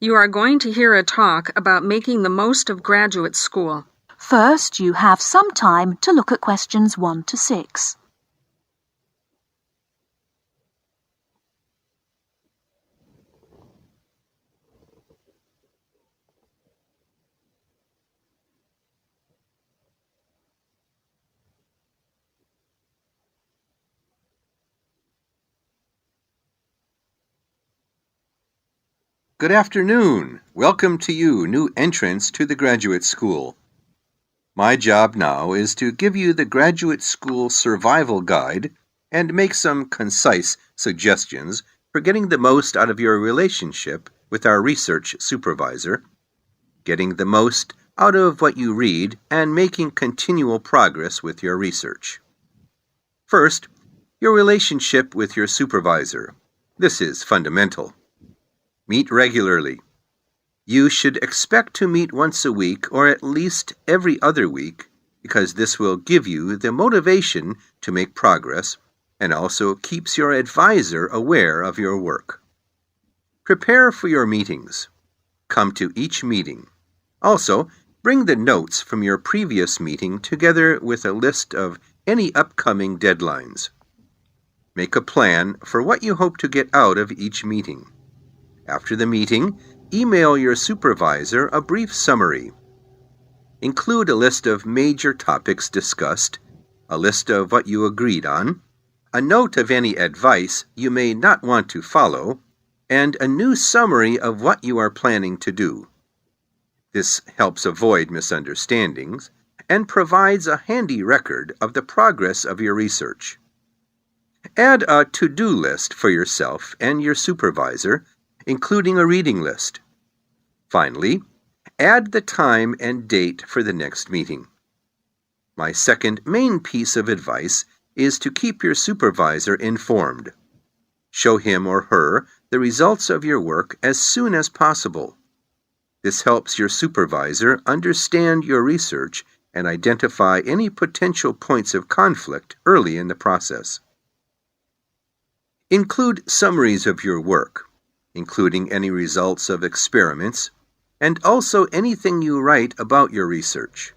You are going to hear a talk about making the most of graduate school. First, you have some time to look at questions 1 to 6. Good afternoon. Welcome to you, new entrants to the graduate school. My job now is to give you the graduate school survival guide and make some concise suggestions for getting the most out of your relationship with our research supervisor, getting the most out of what you read, and making continual progress with your research. First, your relationship with your supervisor. This is fundamental. Meet regularly. You should expect to meet once a week or at least every other week because this will give you the motivation to make progress and also keeps your advisor aware of your work. Prepare for your meetings. Come to each meeting. Also, bring the notes from your previous meeting together with a list of any upcoming deadlines. Make a plan for what you hope to get out of each meeting. After the meeting, email your supervisor a brief summary. Include a list of major topics discussed, a list of what you agreed on, a note of any advice you may not want to follow, and a new summary of what you are planning to do. This helps avoid misunderstandings and provides a handy record of the progress of your research. Add a to-do list for yourself and your supervisor, including a reading list. Finally, add the time and date for the next meeting. My second main piece of advice is to keep your supervisor informed. Show him or her the results of your work as soon as possible. This helps your supervisor understand your research and identify any potential points of conflict early in the process. Include summaries of your work, including any results of experiments, and also anything you write about your research.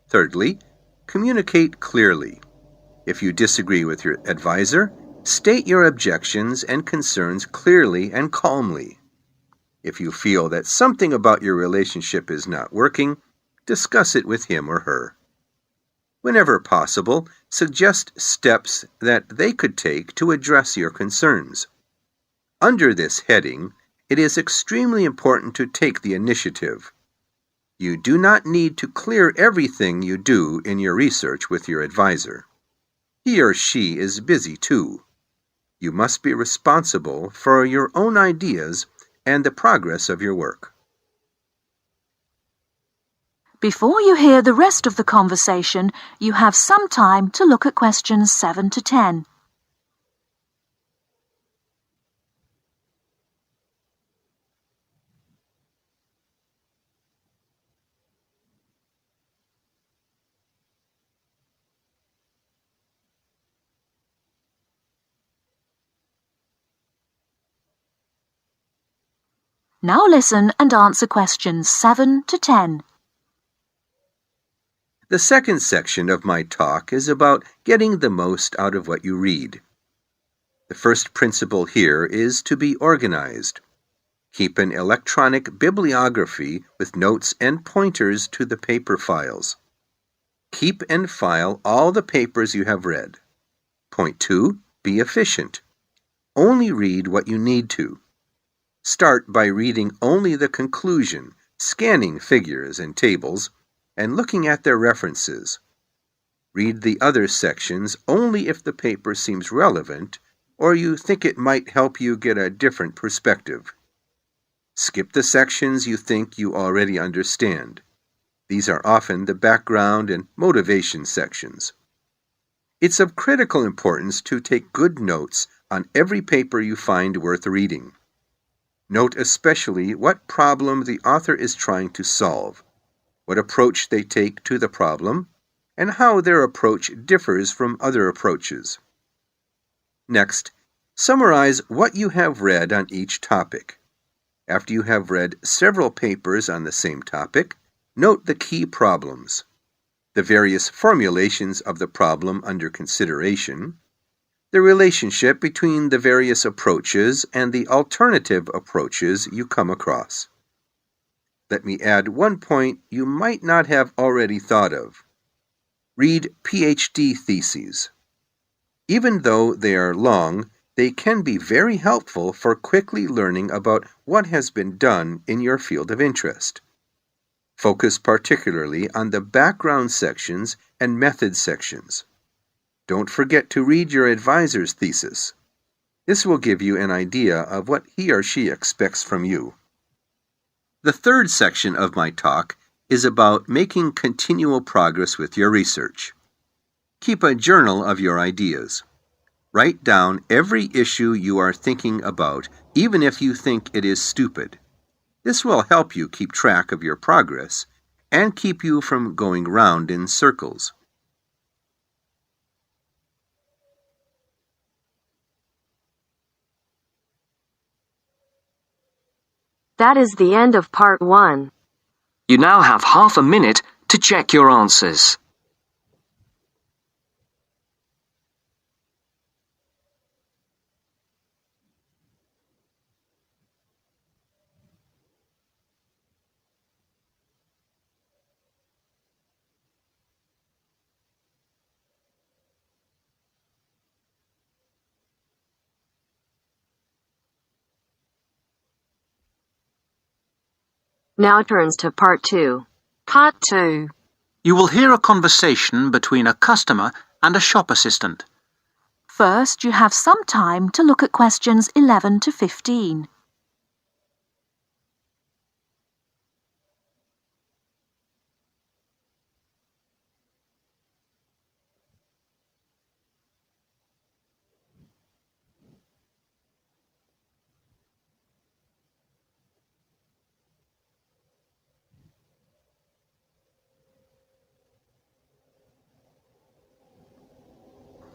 Thirdly, communicate clearly. If you disagree with your advisor, state your objections and concerns clearly and calmly. If you feel that something about your relationship is not working, discuss it with him or her. Whenever possible, suggest steps that they could take to address your concerns. Under this heading, it is extremely important to take the initiative. You do not need to clear everything you do in your research with your advisor. He or she is busy too. You must be responsible for your own ideas and the progress of your work. Before you hear the rest of the conversation, you have some time to look at questions 7 to 10. Now listen and answer questions 7 to 10. The second section of my talk is about getting the most out of what you read. The first principle here is to be organized. Keep an electronic bibliography with notes and pointers to the paper files. Keep and file all the papers you have read. Point 2, be efficient. Only read what you need to. Start by reading only the conclusion, scanning figures and tables, and looking at their references. Read the other sections only if the paper seems relevant or you think it might help you get a different perspective. Skip the sections you think you already understand. These are often the background and motivation sections. It's of critical importance to take good notes on every paper you find worth reading. Note especially what problem the author is trying to solve, what approach they take to the problem, and how their approach differs from other approaches. Next, summarize what you have read on each topic. After you have read several papers on the same topic, note the key problems, the various formulations of the problem under consideration, the relationship between the various approaches and the alternative approaches you come across. Let me add one point you might not have already thought of. Read PhD theses. Even though they are long, they can be very helpful for quickly learning about what has been done in your field of interest. Focus particularly on the background sections and method sections. Don't forget to read your advisor's thesis. This will give you an idea of what he or she expects from you. The third section of my talk is about making continual progress with your research. Keep a journal of your ideas. Write down every issue you are thinking about, even if you think it is stupid. This will help you keep track of your progress and keep you from going round in circles. That is the end of part 1. You now have half a minute to check your answers. Now turns to part 2. Part 2. You will hear a conversation between a customer and a shop assistant. First, you have some time to look at questions 11 to 15.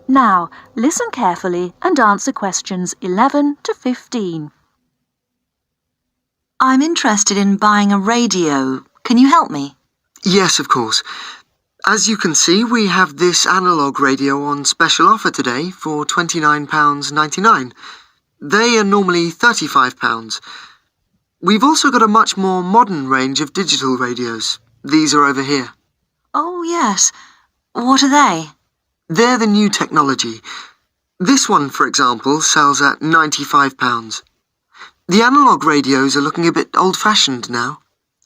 Now, listen carefully and answer questions 11 to 15. I'm interested in buying a radio. Can you help me? Yes, of course. As you can see, we have this analogue radio on special offer today for £29.99. They are normally £35. We've also got a much more modern range of digital radios. These are over here. Oh, yes. What are they? They're the new technology. This one, for example, sells at £95. The analogue radios are looking a bit old-fashioned now.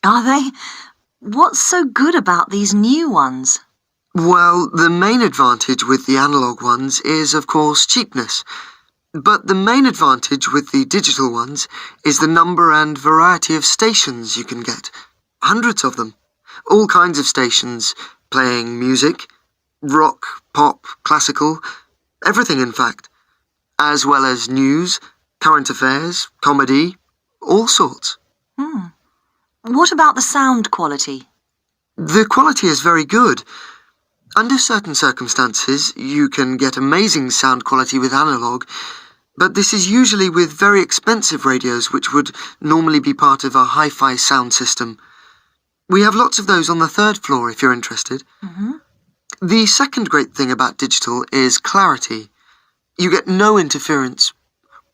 Are they? What's so good about these new ones? Well, the main advantage with the analogue ones is, of course, cheapness. But the main advantage with the digital ones is the number and variety of stations you can get. Hundreds of them. All kinds of stations, playing music, rock, pop, classical, everything in fact. As well as news, current affairs, comedy, all sorts. What about the sound quality? The quality is very good. Under certain circumstances, you can get amazing sound quality with analogue, but this is usually with very expensive radios which would normally be part of a hi-fi sound system. We have lots of those on the 3rd floor if you're interested. The second great thing about digital is clarity. You get no interference.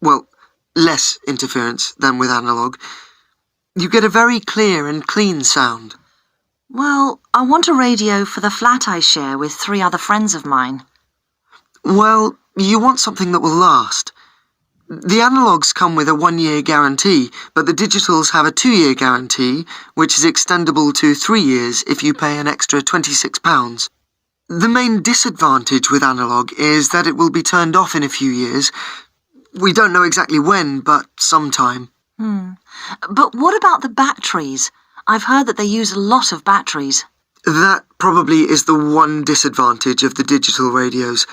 Well, less interference than with analogue. You get a very clear and clean sound. Well, I want a radio for the flat I share with 3 other friends of mine. Well, you want something that will last. The analogues come with a 1-year guarantee, but the digitals have a 2-year guarantee, which is extendable to 3 years if you pay an extra £26. The main disadvantage with analogue is that it will be turned off in a few years. We don't know exactly when, but sometime. But what about the batteries? I've heard that they use a lot of batteries. That probably is the one disadvantage of the digital radios.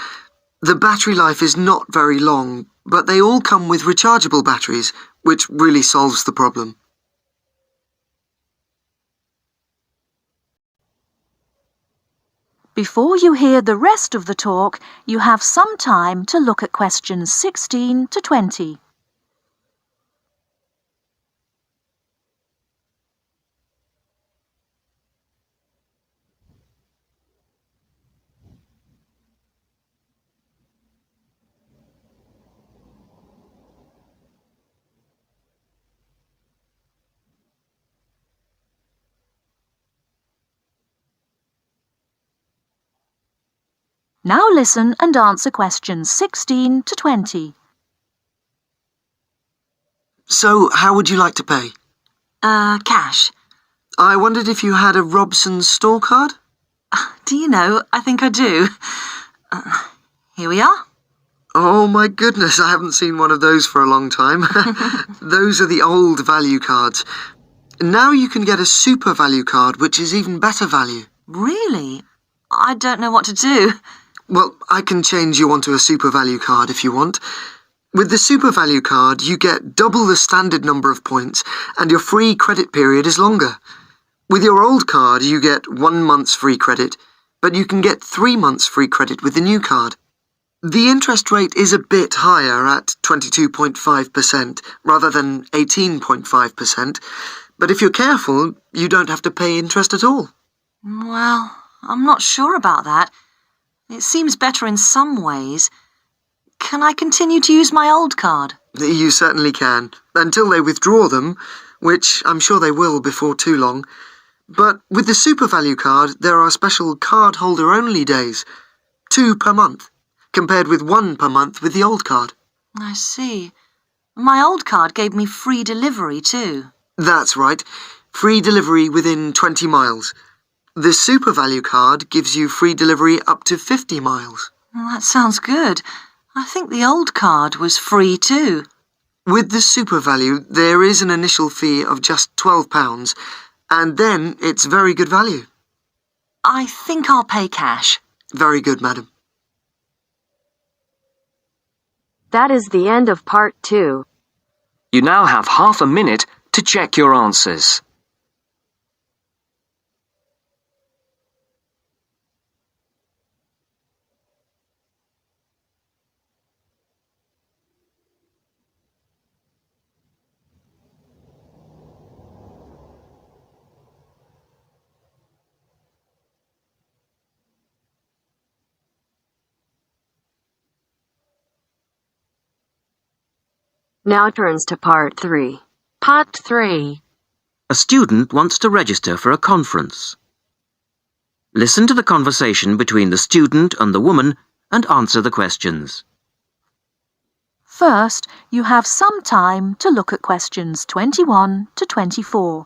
The battery life is not very long, but they all come with rechargeable batteries, which really solves the problem. Before you hear the rest of the talk, you have some time to look at questions 16 to 20. Now listen and answer questions 16 to 20. So, how would you like to pay? Cash. I wondered if you had a Robson's store card? Do you know, I think I do. Here we are. Oh my goodness, I haven't seen one of those for a long time. Those are the old value cards. Now you can get a super value card, which is even better value. Really? I don't know what to do. Well, I can change you onto a super value card if you want. With the super value card, you get double the standard number of points, and your free credit period is longer. With your old card, you get 1 month's free credit, but you can get 3 months free credit with the new card. The interest rate is a bit higher at 22.5% rather than 18.5%, but if you're careful, you don't have to pay interest at all. Well, I'm not sure about that. It seems better in some ways. Can I continue to use my old card? You certainly can, until they withdraw them, which I'm sure they will before too long. But with the super value card, there are special card-holder-only days, 2 per month, compared with 1 per month with the old card. I see. My old card gave me free delivery too. That's right, free delivery within 20 miles. The super value card gives you free delivery up to 50 miles. Well, that sounds good. I think the old card was free too. With the super value, there is an initial fee of just £12, and then it's very good value. I think I'll pay cash. Very good, madam. That is the end of part 2. You now have half a minute to check your answers. Now turns to part 3. Part 3. A student wants to register for a conference. Listen to the conversation between the student and the woman and answer the questions. First, you have some time to look at questions 21 to 24.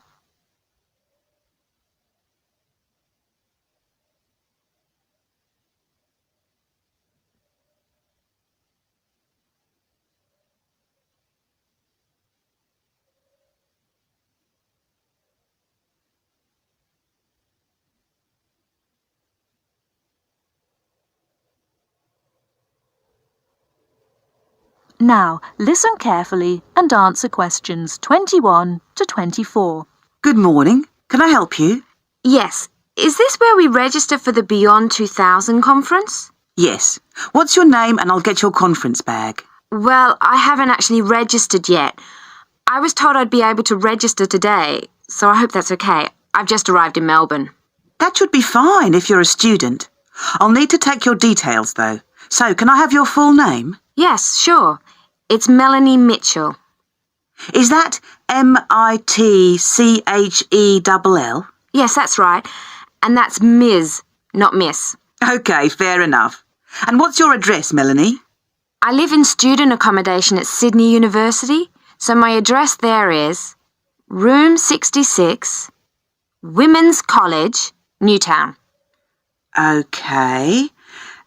Now, listen carefully and answer questions 21 to 24. Good morning. Can I help you? Yes. Is this where we register for the Beyond 2000 conference? Yes. What's your name and I'll get your conference bag. Well, I haven't actually registered yet. I was told I'd be able to register today, so I hope that's okay. I've just arrived in Melbourne. That should be fine if you're a student. I'll need to take your details though. So, can I have your full name? Yes, sure. It's Melanie Mitchell. Is that Mitchell? Yes, that's right. And that's Ms., not Miss. OK, fair enough. And what's your address, Melanie? I live in student accommodation at Sydney University, so my address there is Room 66, Women's College, Newtown. OK.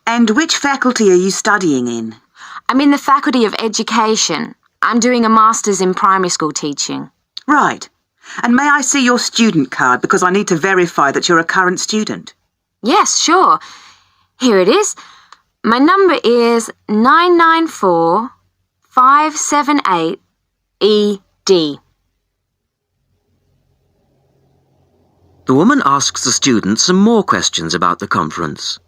And which faculty are you studying in? I'm in the Faculty of Education. I'm doing a Master's in Primary School teaching. Right. And may I see your student card because I need to verify that you're a current student? Yes, sure. Here it is. My number is 994578ED. The woman asks the student some more questions about the conference.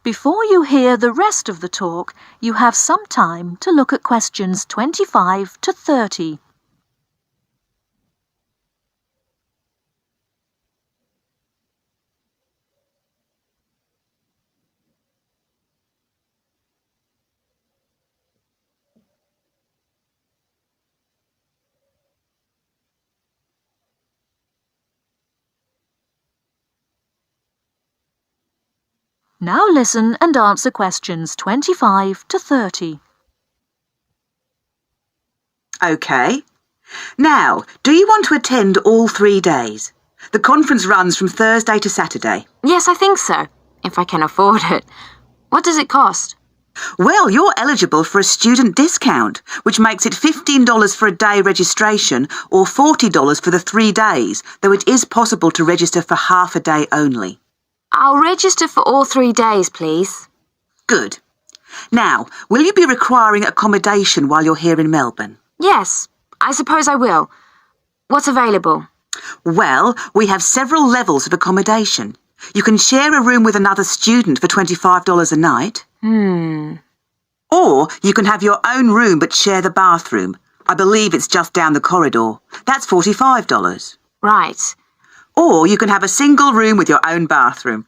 Before you hear the rest of the talk, you have some time to look at questions 25 to 30. Now listen and answer questions 25 to 30. OK. Now, do you want to attend all 3 days? The conference runs from Thursday to Saturday. Yes, I think so, if I can afford it. What does it cost? Well, you're eligible for a student discount, which makes it $15 for a day registration or $40 for the 3 days, though it is possible to register for half a day only. I'll register for all 3 days, please. Good. Now, will you be requiring accommodation while you're here in Melbourne? Yes, I suppose I will. What's available? Well, we have several levels of accommodation. You can share a room with another student for $25 a night. Or you can have your own room but share the bathroom. I believe it's just down the corridor. That's $45. Right. Or you can have a single room with your own bathroom.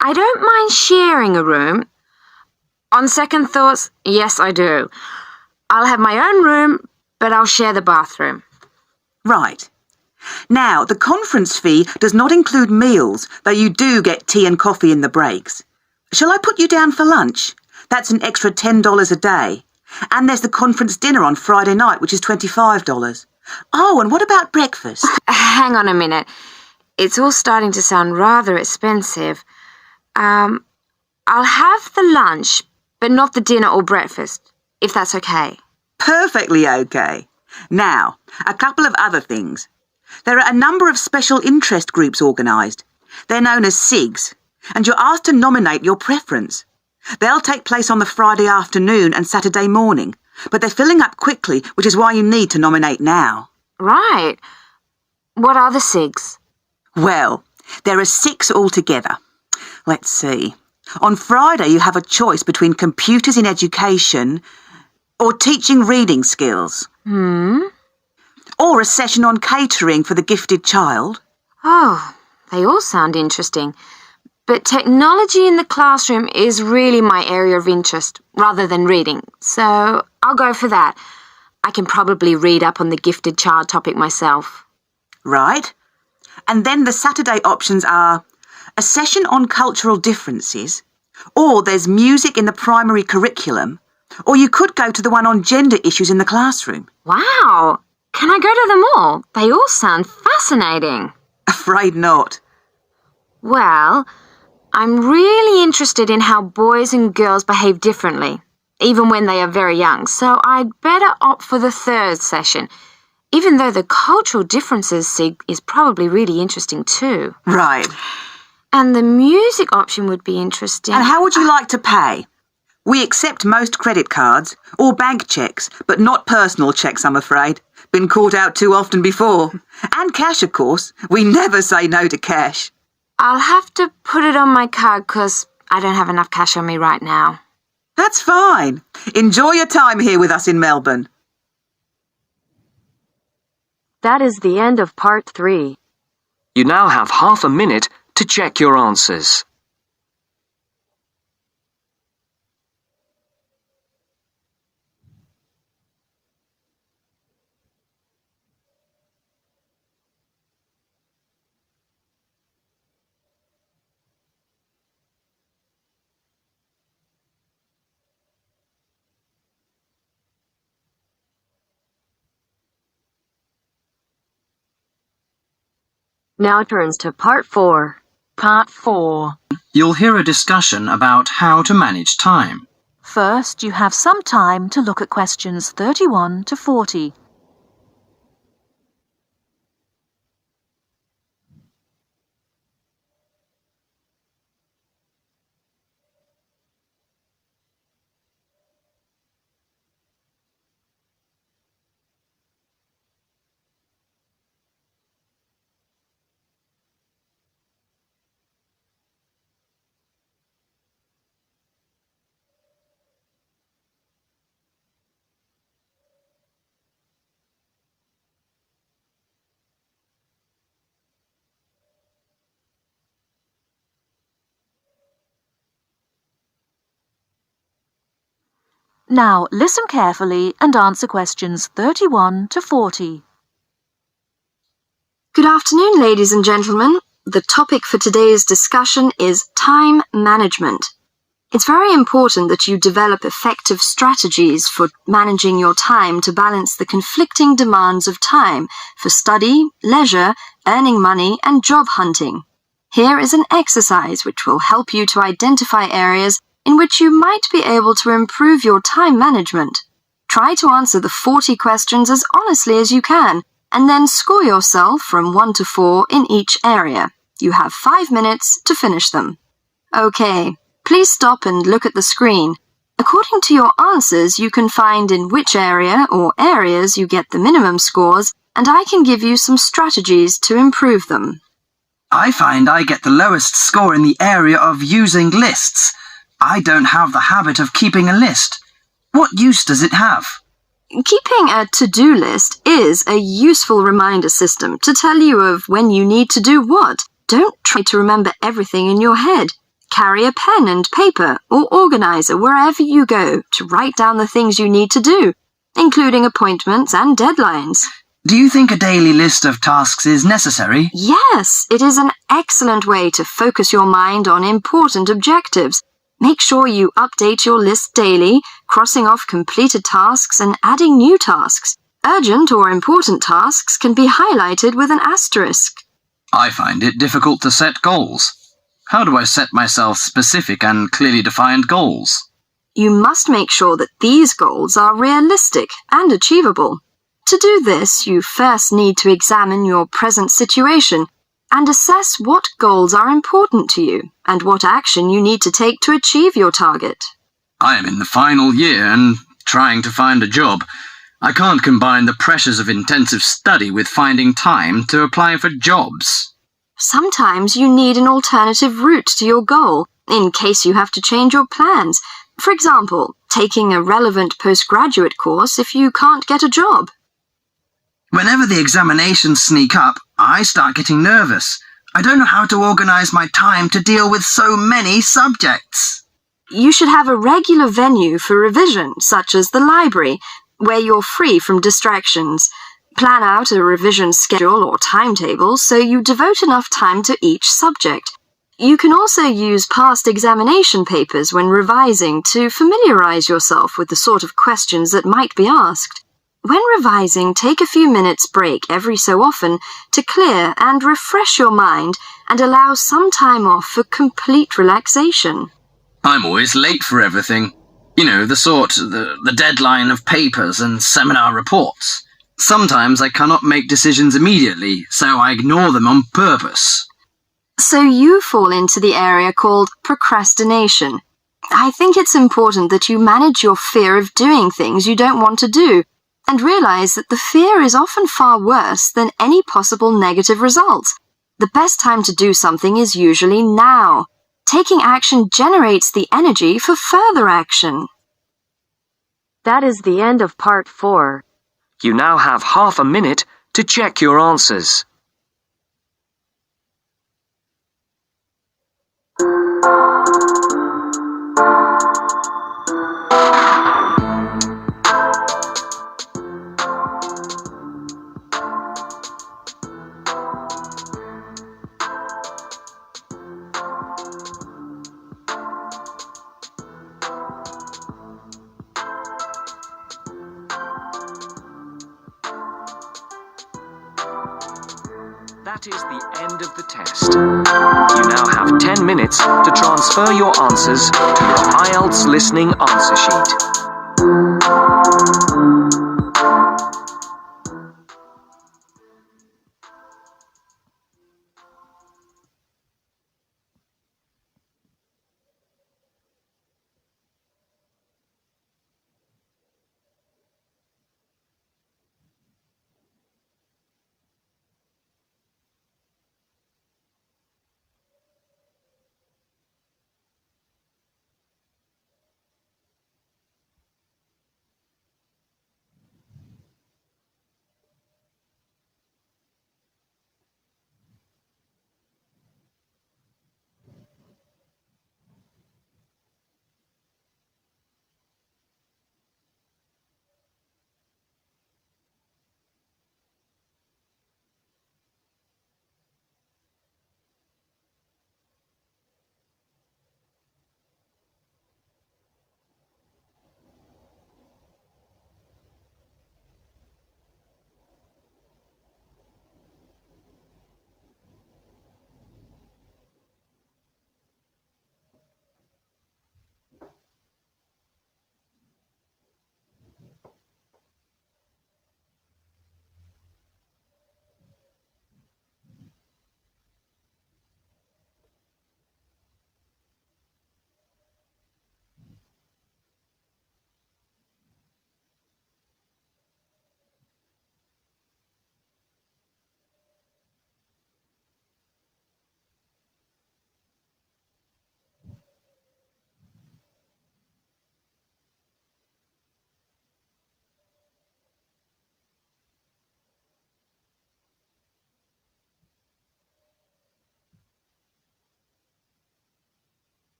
I don't mind sharing a room. On second thoughts, yes, I do. I'll have my own room, but I'll share the bathroom. Right. Now, the conference fee does not include meals, though you do get tea and coffee in the breaks. Shall I put you down for lunch? That's an extra $10 a day. And there's the conference dinner on Friday night, which is $25. Oh, and what about breakfast? Hang on a minute. It's all starting to sound rather expensive. I'll have the lunch, but not the dinner or breakfast, if that's okay. Perfectly okay. Now, a couple of other things. There are a number of special interest groups organised. They're known as SIGs, and you're asked to nominate your preference. They'll take place on the Friday afternoon and Saturday morning, but they're filling up quickly, which is why you need to nominate now. Right. What are the SIGs? Well, there are 6 altogether. Let's see. On Friday, you have a choice between computers in education or teaching reading skills. Or a session on catering for the gifted child. Oh, they all sound interesting. But technology in the classroom is really my area of interest, rather than reading. So I'll go for that. I can probably read up on the gifted child topic myself. Right. And then the Saturday options are a session on cultural differences, or there's music in the primary curriculum, or you could go to the one on gender issues in the classroom. Wow! Can I go to them all? They all sound fascinating. Afraid not. Well, I'm really interested in how boys and girls behave differently, even when they are very young, so I'd better opt for the 3rd session, even though the cultural differences SIG is probably really interesting too. Right. And the music option would be interesting. And how would you like to pay? We accept most credit cards or bank cheques, but not personal cheques, I'm afraid. Been caught out too often before. And cash, of course. We never say no to cash. I'll have to put it on my card because I don't have enough cash on me right now. That's fine. Enjoy your time here with us in Melbourne. That is the end of part 3. You now have half a minute to check your answers. Now turns to part 4. Part 4. You'll hear a discussion about how to manage time. First, you have some time to look at questions 31 to 40. Now listen carefully and answer questions 31 to 40. Good afternoon, ladies and gentlemen. The topic for today's discussion is time management. It's very important that you develop effective strategies for managing your time to balance the conflicting demands of time for study, leisure, earning money, and job hunting. Here is an exercise which will help you to identify areas in which you might be able to improve your time management. Try to answer the 40 questions as honestly as you can, and then score yourself from 1 to 4 in each area. You have 5 minutes to finish them. Okay, please stop and look at the screen. According to your answers, you can find in which area or areas you get the minimum scores, and I can give you some strategies to improve them. I find I get the lowest score in the area of using lists. I don't have the habit of keeping a list. What use does it have? Keeping a to-do list is a useful reminder system to tell you of when you need to do what. Don't try to remember everything in your head. Carry a pen and paper or organizer wherever you go to write down the things you need to do, including appointments and deadlines. Do you think a daily list of tasks is necessary? Yes, it is an excellent way to focus your mind on important objectives. Make sure you update your list daily, crossing off completed tasks and adding new tasks. Urgent or important tasks can be highlighted with an asterisk. I find it difficult to set goals. How do I set myself specific and clearly defined goals? You must make sure that these goals are realistic and achievable. To do this, you first need to examine your present situation and assess what goals are important to you and what action you need to take to achieve your target. I am in the final year and trying to find a job. I can't combine the pressures of intensive study with finding time to apply for jobs. Sometimes you need an alternative route to your goal in case you have to change your plans. For example, taking a relevant postgraduate course if you can't get a job. Whenever the examinations sneak up, I start getting nervous. I don't know how to organize my time to deal with so many subjects. You should have a regular venue for revision, such as the library, where you're free from distractions. Plan out a revision schedule or timetable so you devote enough time to each subject. You can also use past examination papers when revising to familiarize yourself with the sort of questions that might be asked. When revising, take a few minutes break every so often to clear and refresh your mind and allow some time off for complete relaxation. I'm always late for everything. You know, the deadline of papers and seminar reports. Sometimes I cannot make decisions immediately, so I ignore them on purpose. So you fall into the area called procrastination. I think it's important that you manage your fear of doing things you don't want to do, and realize that the fear is often far worse than any possible negative results. The best time to do something is usually now. Taking action generates the energy for further action. That is the end of part 4. You now have half a minute to check your answers. That is the end of the test. You now have 10 minutes to transfer your answers to your IELTS listening answer sheet.